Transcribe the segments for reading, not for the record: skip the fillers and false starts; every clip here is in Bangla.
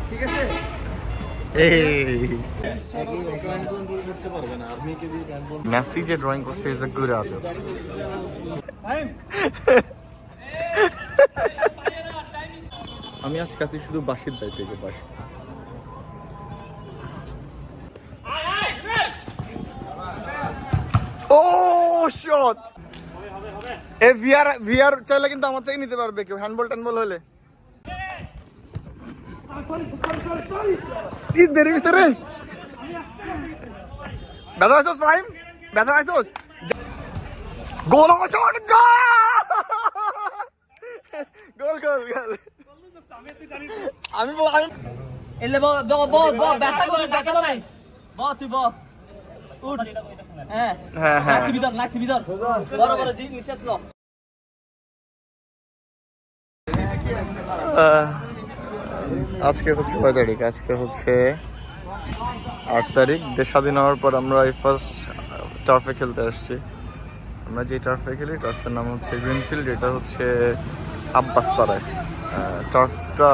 ঠিক আছে। মেসি যে ড্রয়িং করছে ইজ আ গুড আর্টিস্ট। আমি আজ কাছে শুধু বাঁশির দায়িত্ব যে বাঁশি। ও শট! এ ভিআর চাইলে কিন্তু আমার থেকে নিতে পারবে কেউ, হ্যান্ডবল ট্যান্ডবল হলে। কি দেরি হইছে রে? ব্যথা আইছস ফাইম? ব্যথা আইছস? গোল শট! গোল গোল গোল! আমি এলে ব্যথা করে ব্যথা নাই। তুই উঠ। হ্যাঁ হ্যাঁ হ্যাঁ নাকছি ভিতর বড় বড় জি নিঃশ্বাস লো। আজকে হচ্ছে কয় তারিখ? আজকে হচ্ছে 8 তারিখ। দেশ স্বাধীন হওয়ার পর আমরা এই ফার্স্ট টার্ফে খেলতে আসছি। আমরা যে টার্ফে খেলি টার্ফের নাম হচ্ছে গ্রিনফিল্ড। এটা হচ্ছে আব্বাস পাড়ায়। টার্ফটা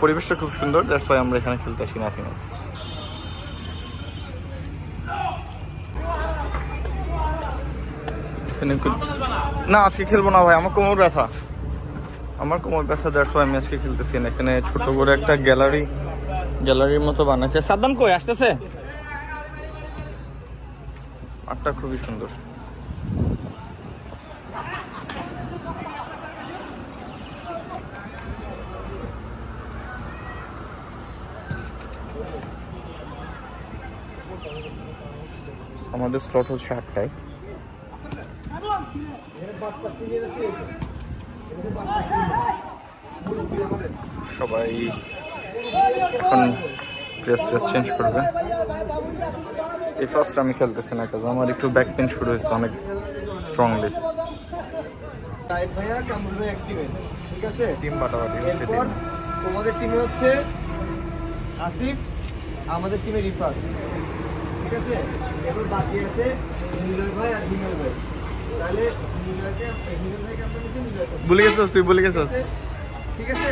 পরিবেশটা খুব সুন্দর, দ্যাটস ওয়াই আমরা এখানে খেলতে আসি, নাথিং এলস। এখানে না আজকে খেলবো না ভাই, আমার কোমর ব্যথা। দ্যাটস ওয়াই আমি আজকে খেলতেছি না। এখানে ছোট করে একটা গ্যালারির মতো বানাইছে। সাদ্দাম কই আসতেছে? মাঠটা খুবই সুন্দর। আমাদের স্লট হচ্ছে 8টায়। সবাই এখন ড্রেস চেঞ্জ করবে। এই ফার্স্ট আমি খেলতেছি না, কাজ আমার একটু ব্যাক পেন শুরু হয়েছে অনেক স্ট্রংলি। ঠিক আছে, টিম বাটাবাটি হচ্ছে। তোমাদের টিমে হচ্ছে আসিফ, আমাদের টিমে রিফাত। ঠিক আছে, এবার বাকি আছে নিলয় ভাই আর হিমেল ভাই। তাহলে হিমেল ভাইকে আমরা নিচে নিলয়। ভুলে গেছিস তুই, ভুলে গেছিস। ঠিক আছে,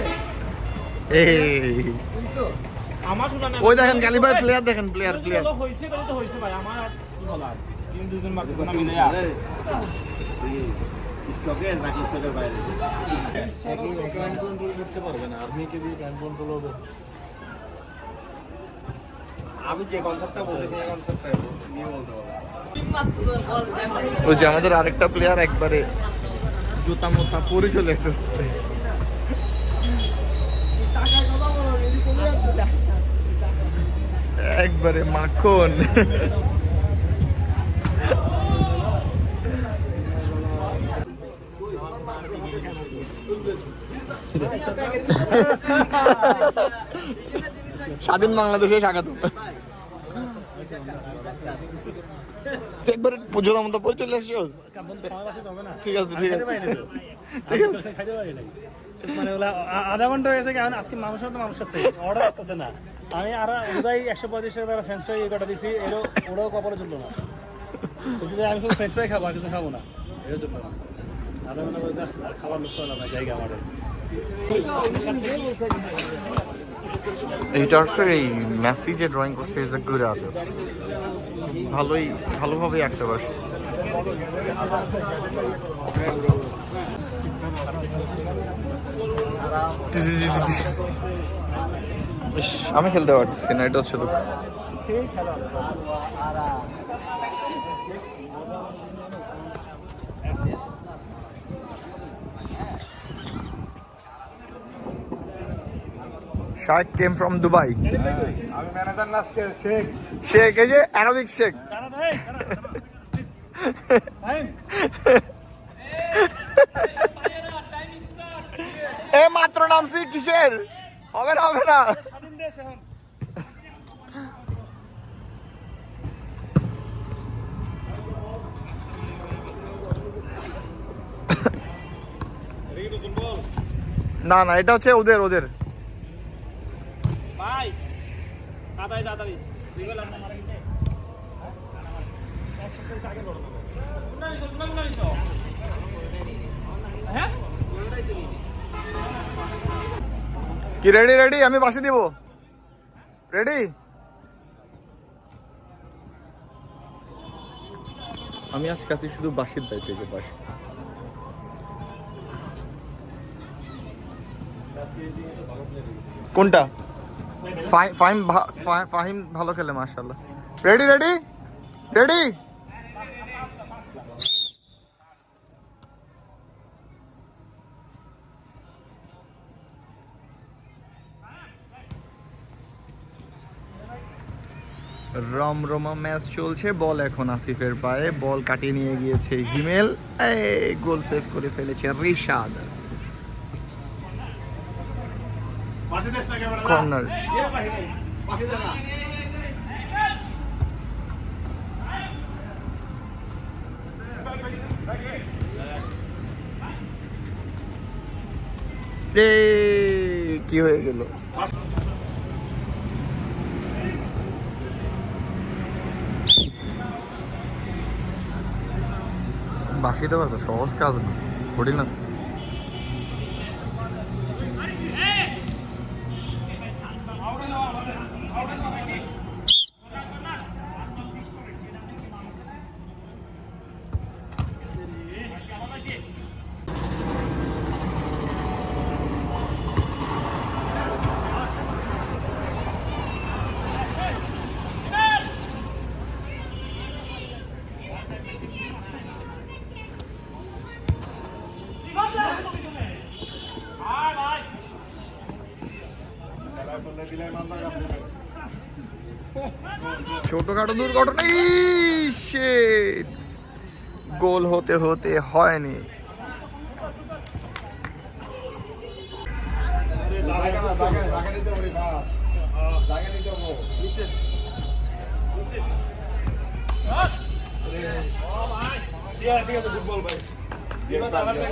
এই শুনছো? আমার শোনা না। ওই দেখেন গালি ভাই, প্লেয়ার দেখেন, প্লেয়ার হইছে তো হইছে ভাই, আমার কি বলার, টিম দুজন মারতে না মিলে স্টকের নাকি স্টকের বাইরে করতে পারবে না, আর্মিকে দিয়ে ক্যাম্প কন্ট্রোল হবে। আমি যে কনসেপ্টটা বলছি সেই কনসেপ্টটা নিয়ে বলতে পারবো। ওই যে আমাদের আরেকটা প্লেয়ার একবারে জুতা মোতা পরে চলে আসতেছে। একবারে মাখন। স্বাধীন বাংলাদেশে স্বাগত। একবারে জোড়া মতো পরে চলে আসিস। ঠিক আছে ঠিক আছে ঠিক আছে। মানে আধা ঘন্টা হয়েছে, কারণ আজকে মানুষের তো মানুষ খাচ্ছে, অর্ডার আসতেছে না। আমি আর ওটাই 150 টাকা ফ্রেঞ্চ ফ্রাই কটা দিছি, ওরাও কপালে চললো না। আমি শুধু ফ্রেঞ্চ ফ্রাই খাবো, আর কিছু খাবো না, এর জন্য না। আধা ঘন্টা বলতে খাবার লক্ষ্য হলো না জায়গা আমাদের। এই টার্ফের এই মেসি যে ড্রয়িং করছে ইজ আ গুড আর্টিস্ট। ভালোভাবেই আঁকতে পারছে। আমি খেলতে পারতেছি না, এটা হচ্ছে দুঃখ। Shaq came from Dubai. আমি ম্যানেজার নাসকে শেখ শেখ, এই যে অ্যারাবিক শেখ। এ মাত্র নামছি, কিসের হবে না হবে না। না না, এটা হচ্ছে ওদের ভাই তাড়াতাড়ি কি রেডি? আমি বাসে দিব। রেডি? আমি আজকে আছি শুধু বাসির দায়িত্বে, যে বাসি। কোনটা? ফাহিম ভালো খেলে মাশাআল্লাহ। Ready ready ready. রমরমা ম্যাচ চলছে, বল এখন আসিফের পায়ে, বল কাটিয়ে নিয়ে গিয়েছে হিমেল, গোল সেভ করে ফেলেছে রিশাদ। কর্নার। কি হয়ে গেল? বাসি দেওয়া তো সহজ কাজ না, কঠিন আছে। ছোটখাটো দুর্ঘটনা, গোল হতে হতে হয়নি।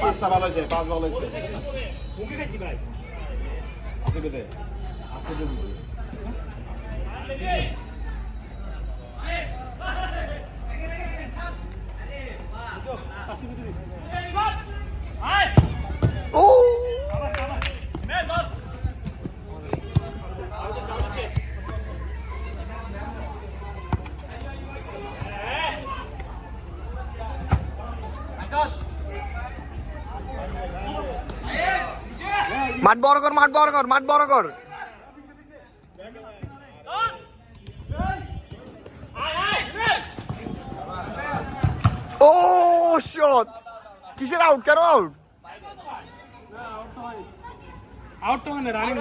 পাঁচটা ভালো হয়েছে, 5 বল হয়েছে। মাঠ বড় কর, মাঠ বড় কর, মাঠ বড় কর। ও শট! কিসের আউট? কেন আউট? আউট তো মানে রানিং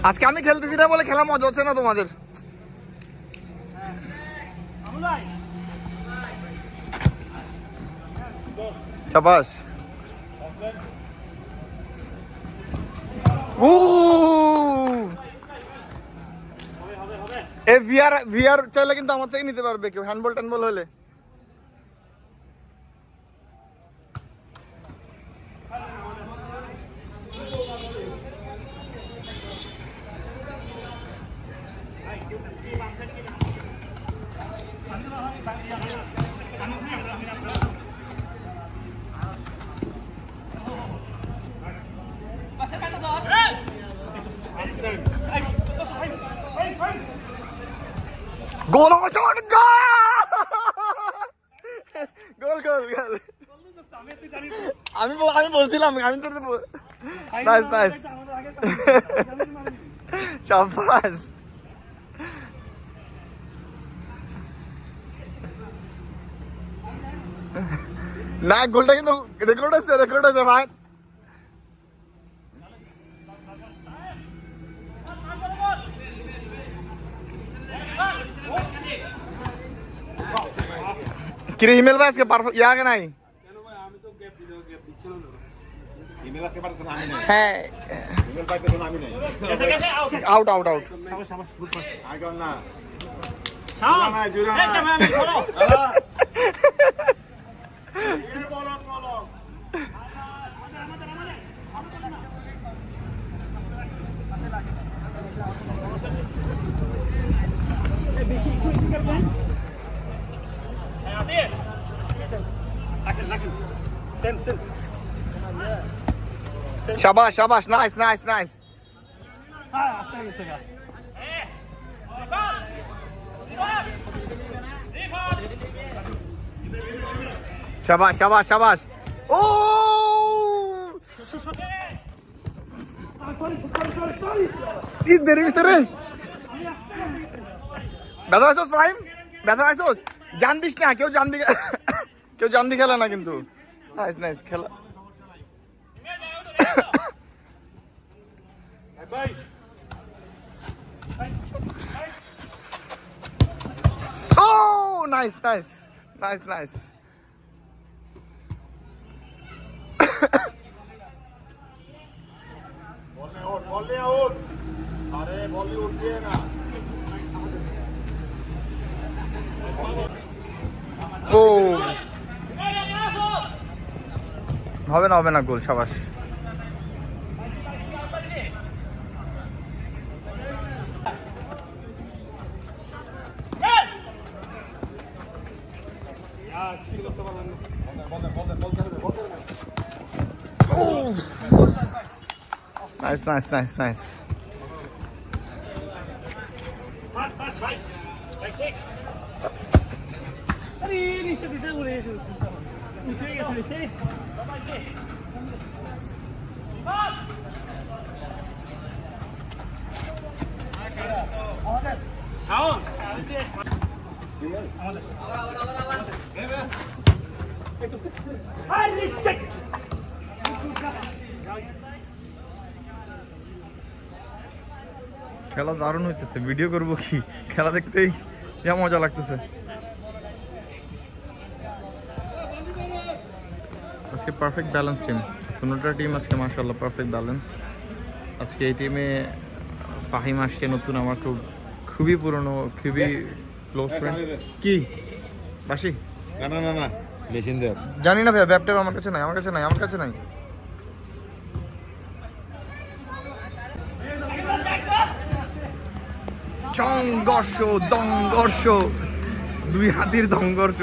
আজকে আমি খেলতেছি না বলে খেলা মজা হচ্ছে না তোমাদের। চাপাস। এ ভিআর চাইলে কিন্তু আমার থেকে নিতে পারবে কেউ, হ্যান্ডবল ট্যান্ডবল হলে। গোল শট, গোল গোল গোল। আমি বলছিলাম, আমি তো নাইস নাইস, শাবাশ। না, গোলটা কিন্তু রেকর্ড আছে ভাই। কিরে হিমেল ভাই আজকে পারফেক্ট ইয়া আগে নাই ইমেল আজকে পারছেন আমি নাই হ্যাঁ ইমেল পাইতেছেন আমি নাই আউট আউট আউট আগে না শাওন না জুরা এই ক্যামেরাম্যান সরো বলো বলো শাবাশ শাবাশ নাইস নাইস নাইস শাবাশ শাবাশ শাবাশ ও কি দেরি মিস্টারে ব্যথা পাইছোস ফাহিম ব্যথা পাইছোস জান দিস না কেউ জান দি খেলে না কিন্তু নাইস নাইস খেলা Oh, nice, nice, nice, nice. বলে আউট আরে বলে উঠ দিয়ে না Oh. হবে না গোল শাবাশ Nice, nice, nice, nice. আরে নিচে দিতে ভুলে গেছি নিচে গেছে নিচে শাওন খেলা দারুণ হইতেছে ভিডিও করবো কি খেলা দেখতেই যা মজা লাগতেছে আজকে পারফেক্ট ব্যালেন্স টিম কোনোটা টিম আজকে মাশাআল্লাহ পারফেক্ট ব্যালেন্স আজকে এই টিমে ফাহিম আসছে নতুন আমার খুবই পুরনো খুবই ক্লোজ ফ্রেন্ড কি বাসি না না না না লেজেন্ডার জানি না ভাই ব্যাপটা আমার কাছে নাই দংঘর্ষ দুই হাতির দংঘর্ষ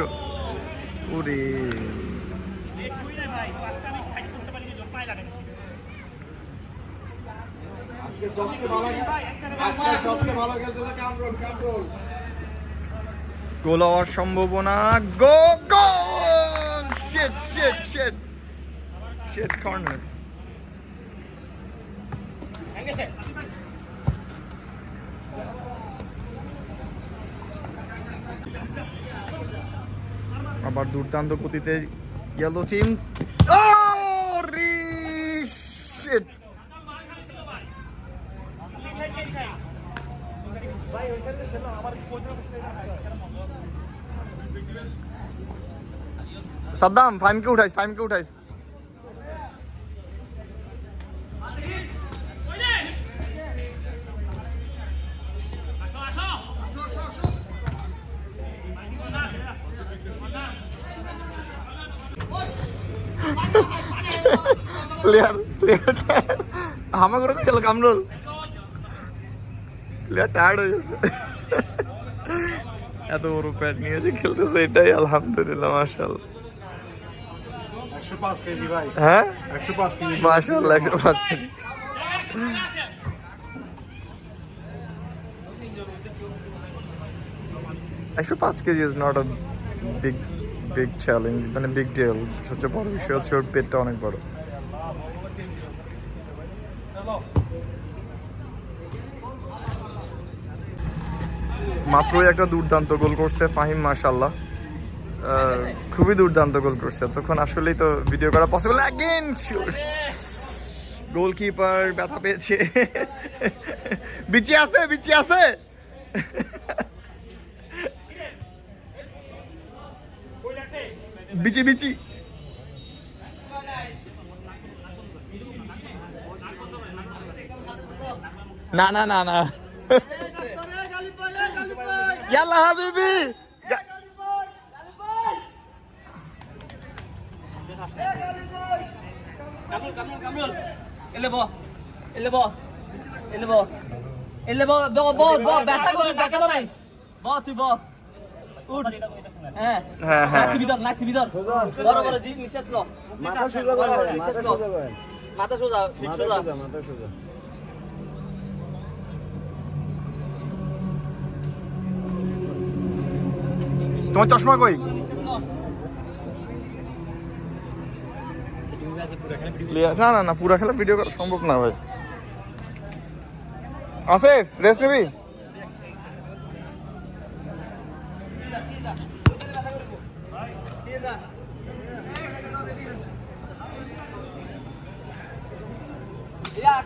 ওরে গোল হওয়ার সম্ভাবনা গোল শিট কর্নার আবার দুর্দান্ত গতিতে ইয়েলো টিমস শিট সাদ্দাম ফাইমকে উঠাইস প্লেয়ার হামা করে গেল কামরুল প্লেয়ার টায়ার্ড হয়ে গেছে এত বড় প্যাট নিয়েছে খেলতেছে এটাই আলহামদুলিল্লাহ মাশাআল্লাহ 105 কেজি ভাই হ্যাঁ 105 কেজি মাশাআল্লাহ 105 KG 105 KG is not a big challenge মানে বিগ ডিল সবচেয়ে বড় বিষয় হচ্ছে ওর পেটটা অনেক বড় মাত্রই একটা দুর্দান্ত গোল করছে ফাহিম মাশাআল্লাহ খুবই দুর্দান্ত গোল করছে তখন আসলেই তো ভিডিও করা পসিবল অ্যাগেন গোলকিপার ব্যথা পেয়েছে বিচি আছে বিচি বিচি না না না না ইয়াল্লা হাবিবি কামরুল এলে বো ব্যথা করে ব্যথা নাই তুই উঠ হ্যাঁ হ্যাঁ হ্যাঁ লাগছি ভিতর বড় বড় জি নিঃশ্বাস লো মাথা সোজা করেন, মাথা সোজা করেন। মাথা সোজা ফিট সোজা মাথা সোজা। তোমার চশমা কই না না না পুরা খেলা ভিডিও করা সম্ভব না ভাই আসিফ রেস্ট নিবি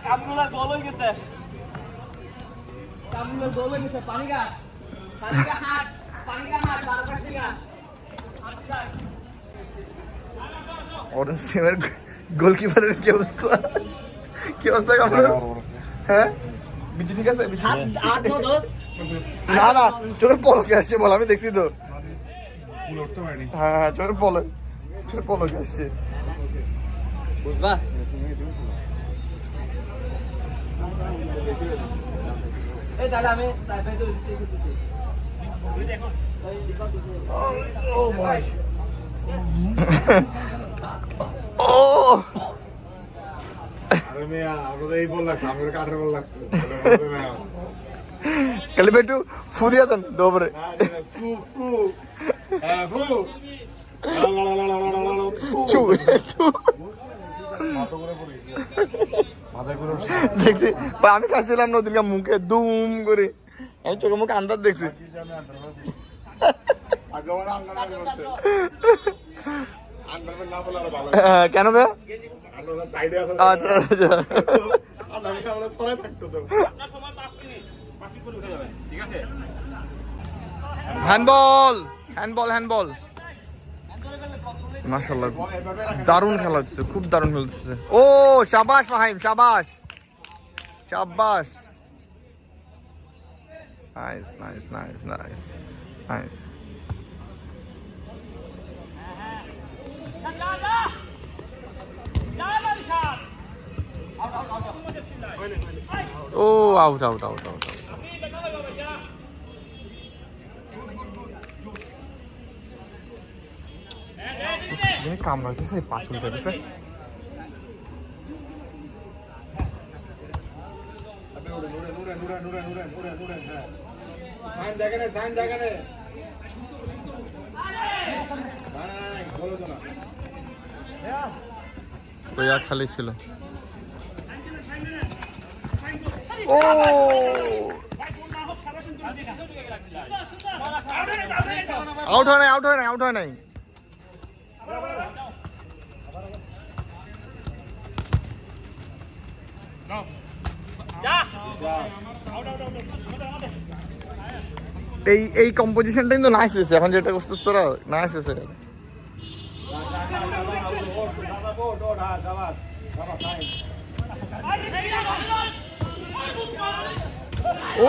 কামরুলের গোল হয়ে গেছে পানি গা হাত বারবার ঠিক অরেঞ্জ টিমের গোলকিপারের কি অবস্থা কামরুল হ্যাঁ বিচি ঠিক আছে বিচি হাত দোস না না চোখের পলকে আসছে বল আমি দেখছি তো হ্যাঁ চোখের পলকে আসছে বুঝবা এই তাহলে আমি তাই তো ও আরে মেয়া আমাদের এই বল লাগছে আমাদের কাঠের বল লাগছে কালি বেটু ফু দিয়া দেন দোবরে ফু ফু হ্যাঁ ফু চু মাথায় করে দেখছি বা আমি খাইছিলাম নদীর মুখে দুম করে আমি চোখে মুখে আন্দাজ দেখছি আগে আমার আন্ডার করছে আন্ডার না বলে আরো ভালো কেন বে আন্ডার টাইডে আছে আচ্ছা আচ্ছা আন্ডার আমরা ছড়াই থাকতো তো হ্যান্ডবল মাশাআল্লাহ দারুণ খেলা হচ্ছে খুব দারুণ খেলতেছে ও শাবাশ ফাহিম শাবাশ নাইস ও আউট যিনি কামড়াইতেছে পাঁচুল দিতেছে সাইন জায়গা নে বলো তো না ওয়া খালি ছিল ও আউট হয় নাই এই কম্পোজিশনটা কিন্তু নাইস হয়েছে এখন যেটা করছিস তোরা নাইস হয়েছে ও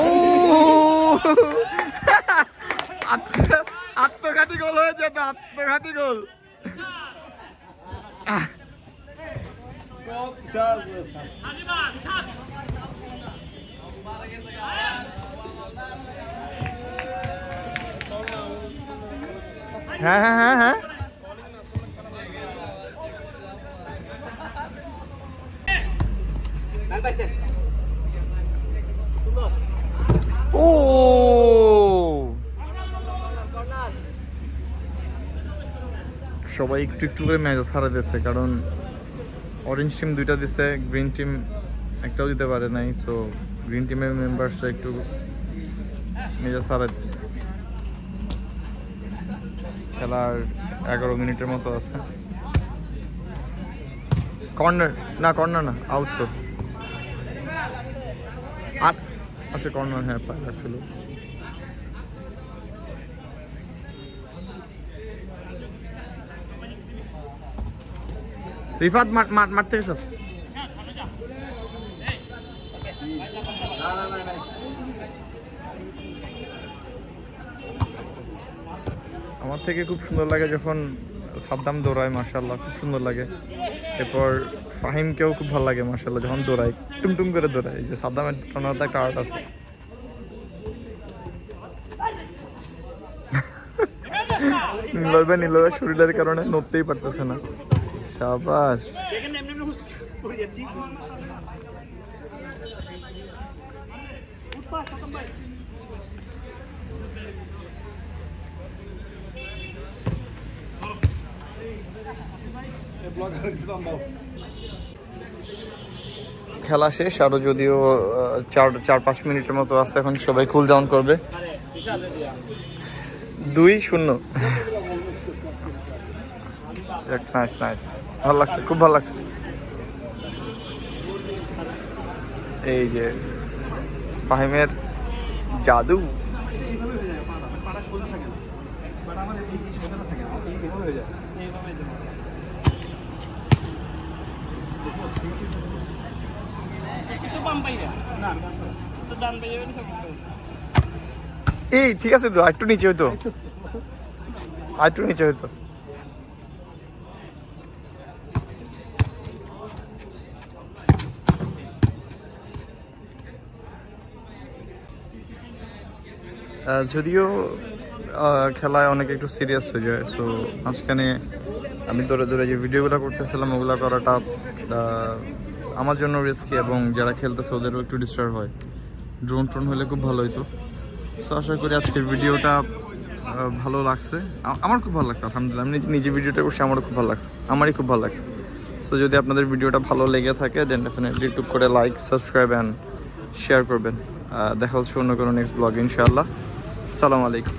আত্মঘাতী গোল হয়েছে তো আত্মঘাতী গোল হ্যাঁ ও সবাই একটু করে ম্যাচ ছাড়া দিচ্ছে কারণ অরেঞ্জ টিম 2টা দিচ্ছে গ্রিন টিম একটাও দিতে পারে নাই সো গ্রিন টিমের মেম্বার্সরা একটু মেজা ছাড়া দিচ্ছে খেলার 11 মিনিটের মতো আছে কর্নার না আউট তো আচ্ছা কর্নার হ্যাঁ পায় লাগছিল রিফাত মাঠ থেকে সব আমার থেকে খুব সুন্দর লাগে যখন সাদ্দাম দৌড়ায়, মাশাআল্লাহ খুব সুন্দর লাগে। এরপর ফাহিমকেও খুব ভালো লাগে মাশাআল্লাহ যখন দৌড়ায়, টুমটুম করে দৌড়ায়। এই যে সাদ্দামের টনাতে একটা আর্ট আছে। নীলয় শরীরের কারণে নড়তেই পারতেছে না। শাবাশ। খেলা শেষ, আরো যদিও 4-5 মিনিটের মতো আছে। এখন সবাই কুল ডাউন করবে। 2-0। নাইস নাইস, ভালো লাগছে, খুব ভালো লাগছে। এই যে ফাহিমের জাদু। এই ঠিক আছে তো, একটু নিচে হইতো, একটু নিচে হইতো। যদিও খেলায় অনেক একটু সিরিয়াস হয়ে যায়, সো মাঝখানে আমি দৌড়ে দৌড়ে যে ভিডিওগুলো করতেছিলাম ওগুলো করাটা আমার জন্য রিস্কি, এবং যারা খেলতেছে ওদেরও একটু ডিস্টার্ব হয়। ড্রোন হলে খুব ভালো হইতো। সো আশা করি আজকের ভিডিওটা ভালো লাগছে। আমার খুব ভালো লাগছে আলহামদুলিল্লাহ। আমি নিজে ভিডিওটা করছি, আমারও খুব ভালো লাগছে, আমারই খুব ভালো লাগছে। সো যদি আপনাদের ভিডিওটা ভালো লেগে থাকে দেন ডেফিনেটলি টুক করে লাইক, সাবস্ক্রাইব অ্যান্ড শেয়ার করবেন। দেখা হচ্ছে অন্য কোনো নেক্সট ব্লগ ইনশাআল্লাহ। আসসালামু আলাইকুম।